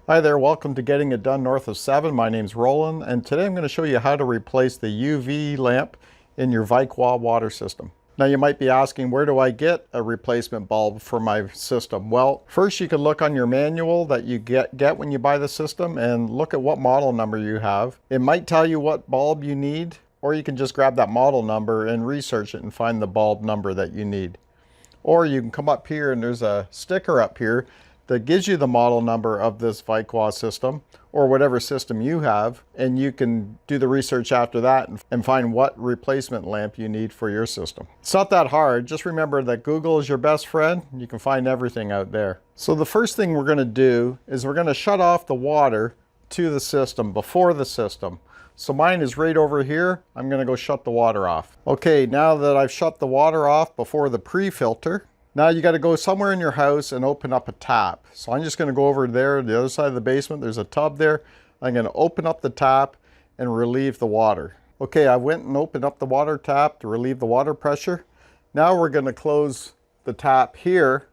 Hi there, welcome to Getting It Done North of 7. My name's Roland, and today I'm going to show you how to replace the UV lamp in your Viqua water system. Now you might be asking, where do I get a replacement bulb for my system? Well, first you can look on your manual that you get when you buy the system and look at what model number you have. It might tell you what bulb you need, or you can just grab that model number and research it and find the bulb number that you need. Or you can come up here and there's a sticker up here that gives you the model number of this Viqua system or whatever system you have, and you can do the research after that and find what replacement lamp you need for your system. It's not that hard. Just remember that Google is your best friend. You can find everything out there. So the first thing we're going to do is we're going to shut off the water to the system before the system. So mine is right over here. I'm going to go shut the water off. Okay, now that I've shut the water off before the pre-filter, now you got to go somewhere in your house and open up a tap. So I'm just going to go over there, the other side of the basement. There's a tub there. I'm going to open up the tap and relieve the water. Okay, I went and opened up the water tap to relieve the water pressure. Now we're going to close the tap here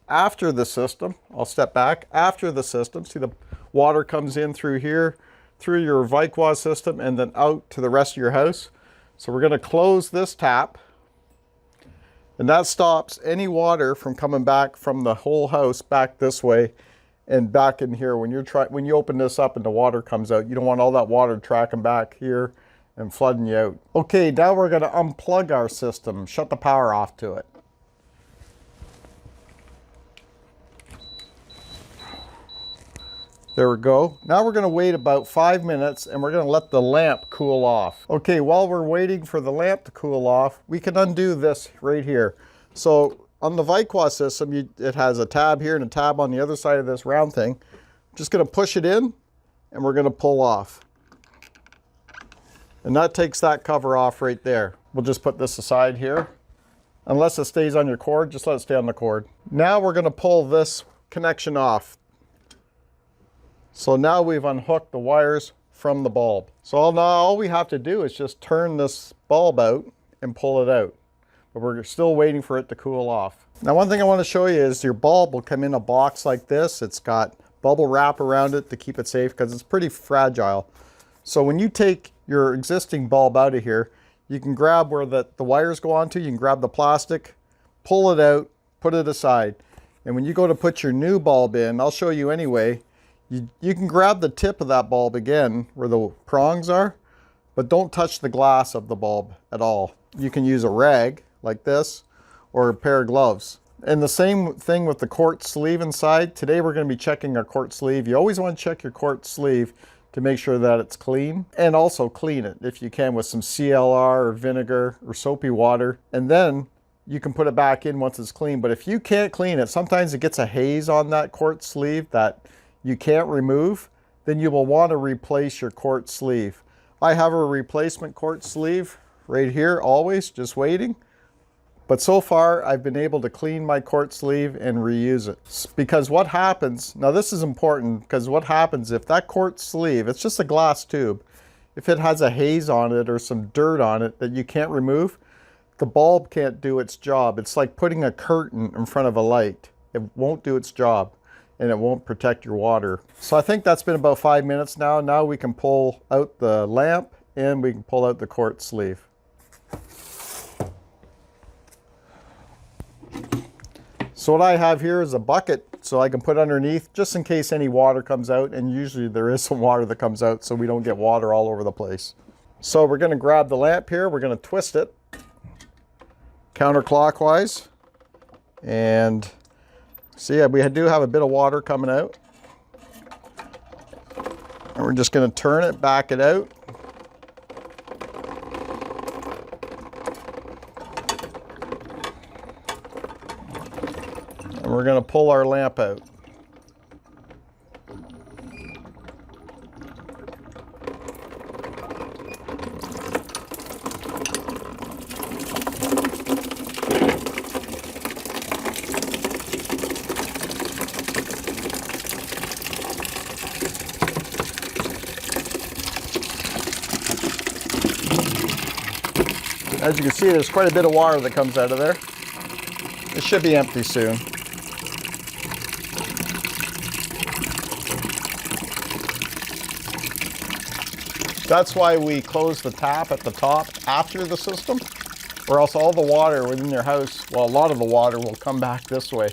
after the system. I'll step back after the system. See, the water comes in through here, through your Viqua system, and then out to the rest of your house. So we're going to close this tap. And that stops any water from coming back from the whole house back this way and back in here. When you open this up and the water comes out, you don't want all that water tracking back here and flooding you out. Okay, now we're going to unplug our system, shut the power off to it. There we go. Now we're going to wait about 5 minutes and we're going to let the lamp cool off. Okay, while we're waiting for the lamp to cool off, we can undo this right here. So on the Viqua system, it has a tab here and a tab on the other side of this round thing. Just going to push it in and we're going to pull off. And that takes that cover off right there. We'll just put this aside here. Unless it stays on your cord, just let it stay on the cord. Now we're going to pull this connection off. So now we've unhooked the wires from the bulb. So now all we have to do is just turn this bulb out and pull it out. But we're still waiting for it to cool off. Now one thing I want to show you is your bulb will come in a box like this. It's got bubble wrap around it to keep it safe because it's pretty fragile. So when you take your existing bulb out of here, you can grab where the wires go onto, you can grab the plastic, pull it out, put it aside. And when you go to put your new bulb in, I'll show you anyway, you can grab the tip of that bulb again where the prongs are, but don't touch the glass of the bulb at all. You can use a rag like this or a pair of gloves. And the same thing with the Quartz sleeve inside. Today we're going to be checking our Quartz sleeve. You always want to check your Quartz sleeve to make sure that it's clean, and also clean it if you can with some CLR or vinegar or soapy water, and then you can put it back in once it's clean. But if you can't clean it, sometimes it gets a haze on that Quartz sleeve that you can't remove, then you will want to replace your Quartz sleeve. I have a replacement Quartz sleeve right here, always just waiting. But so far I've been able to clean my Quartz sleeve and reuse it. Because what happens, now this is important, because what happens if that Quartz sleeve, it's just a glass tube, if it has a haze on it or some dirt on it that you can't remove, the bulb can't do its job. It's like putting a curtain in front of a light. It won't do its job, and it won't protect your water. So I think that's been about 5 minutes now. Now we can pull out the lamp and we can pull out the Quartz sleeve. So what I have here is a bucket so I can put underneath just in case any water comes out, and usually there is some water that comes out so we don't get water all over the place. So we're going to grab the lamp here, we're going to twist it counterclockwise, and see, we do have a bit of water coming out. And we're just going to turn it, back it out. And we're going to pull our lamp out. As you can see, there's quite a bit of water that comes out of there. It should be empty soon. That's why we close the tap at the top after the system, or else all the water within your house, well, a lot of the water will come back this way.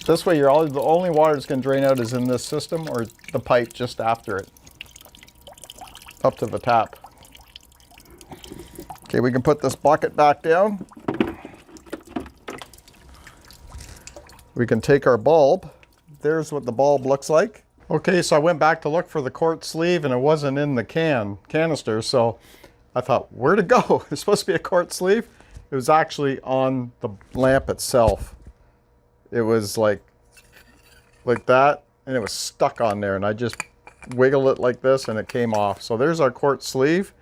This way, the only water that's going to drain out is in this system or the pipe just after it, up to the tap. Okay, we can put this bucket back down. We can take our bulb. There's what the bulb looks like. Okay, so I went back to look for the quartz sleeve and it wasn't in the canister, so I thought, where'd it go? It's supposed to be a quartz sleeve. It was actually on the lamp itself. It was like that, and it was stuck on there, and I just wiggled it like this and it came off. So there's our quartz sleeve.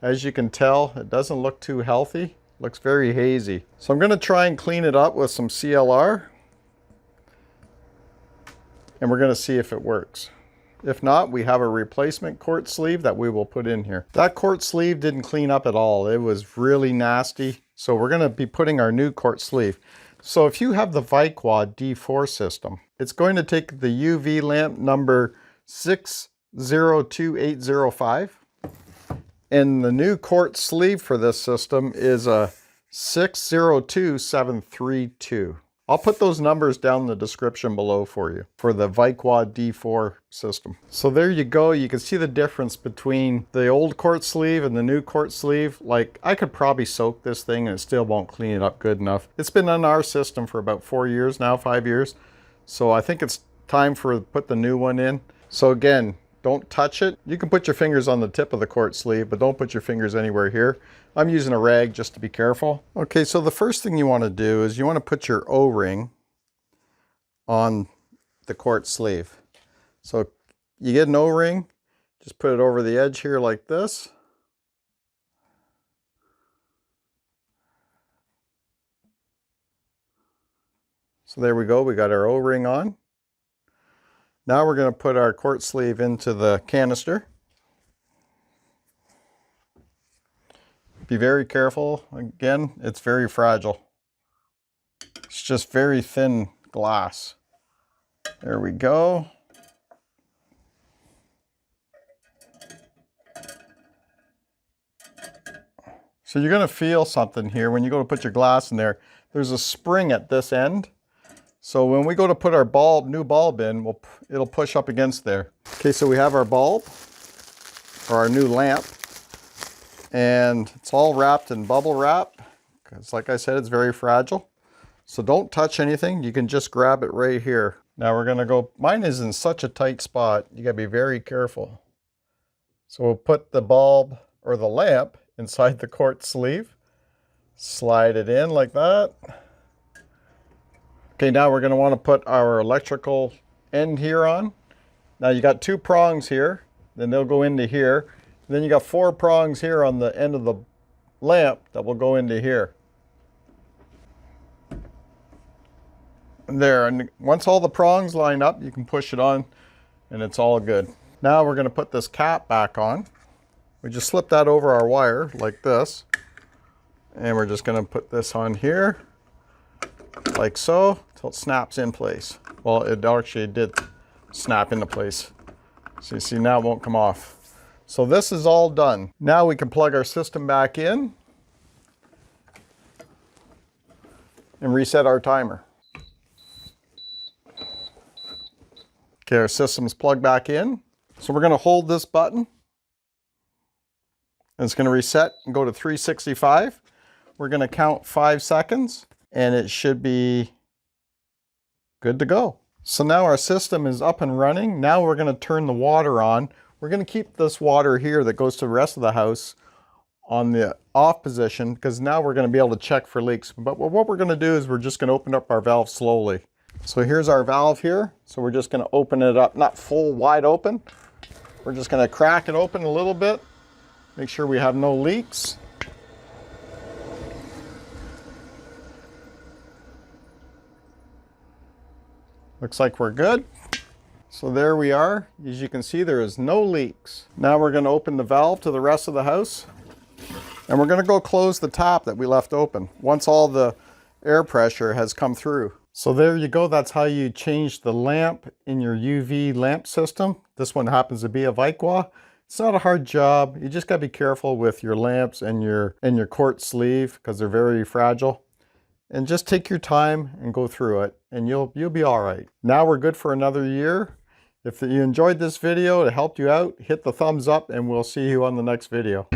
As you can tell, it doesn't look too healthy. Looks very hazy. So I'm going to try and clean it up with some CLR, and we're going to see if it works. If not, we have a replacement quartz sleeve that we will put in here. That quartz sleeve didn't clean up at all. It was really nasty. So we're going to be putting our new quartz sleeve. So if you have the Viqua D4 system, it's going to take the UV lamp number 602805. And the new quartz sleeve for this system is a 602732. I'll put those numbers down in the description below for you for the Viqua D4 system. So there you go. You can see the difference between the old quartz sleeve and the new quartz sleeve. Like, I could probably soak this thing and it still won't clean it up good enough. It's been on our system for about 4 years now, 5 years. So I think it's time for put the new one in. So again, don't touch it. You can put your fingers on the tip of the quartz sleeve, but don't put your fingers anywhere here. I'm using a rag just to be careful. Okay, so the first thing you want to do is you want to put your O-ring on the quartz sleeve. So you get an O-ring, just put it over the edge here like this. So there we go, we got our O-ring on. Now we're going to put our quartz sleeve into the canister. Be very careful. Again, it's very fragile. It's just very thin glass. There we go. So you're going to feel something here when you go to put your glass in there. There's a spring at this end. So when we go to put our new bulb in, it'll push up against there. Okay, so we have our bulb, or our new lamp. And it's all wrapped in bubble wrap, because like I said, it's very fragile. So don't touch anything. You can just grab it right here. Now we're gonna go, mine is in such a tight spot. You gotta be very careful. So we'll put the bulb or the lamp inside the quartz sleeve. Slide it in like that. Okay, now we're gonna wanna put our electrical end here on. Now you got 2 prongs here, then they'll go into here. Then you got 4 prongs here on the end of the lamp that will go into here. And there, and once all the prongs line up, you can push it on and it's all good. Now we're going to put this cap back on. We just slip that over our wire like this. And we're just going to put this on here like so until it snaps in place. Well, it actually did snap into place. So you see now it won't come off. So this is all done. Now we can plug our system back in and reset our timer. Okay, our system's plugged back in. So we're going to hold this button. And it's going to reset and go to 365. We're going to count 5 seconds and it should be good to go. So now our system is up and running. Now we're going to turn the water on. We're going to keep this water here that goes to the rest of the house on the off position, because now we're going to be able to check for leaks. But what we're going to do is we're just going to open up our valve slowly. So here's our valve here. So we're just going to open it up, not full wide open. We're just going to crack it open a little bit. Make sure we have no leaks. Looks like we're good. So there we are. As you can see, there is no leaks. Now we're going to open the valve to the rest of the house. And we're going to go close the tap that we left open once all the air pressure has come through. So there you go. That's how you change the lamp in your UV lamp system. This one happens to be a Viqua. It's not a hard job. You just got to be careful with your lamps and your quartz sleeve because they're very fragile. And just take your time and go through it, and you'll be all right. Now we're good for another year. If you enjoyed this video, it helped you out, hit the thumbs up, and we'll see you on the next video.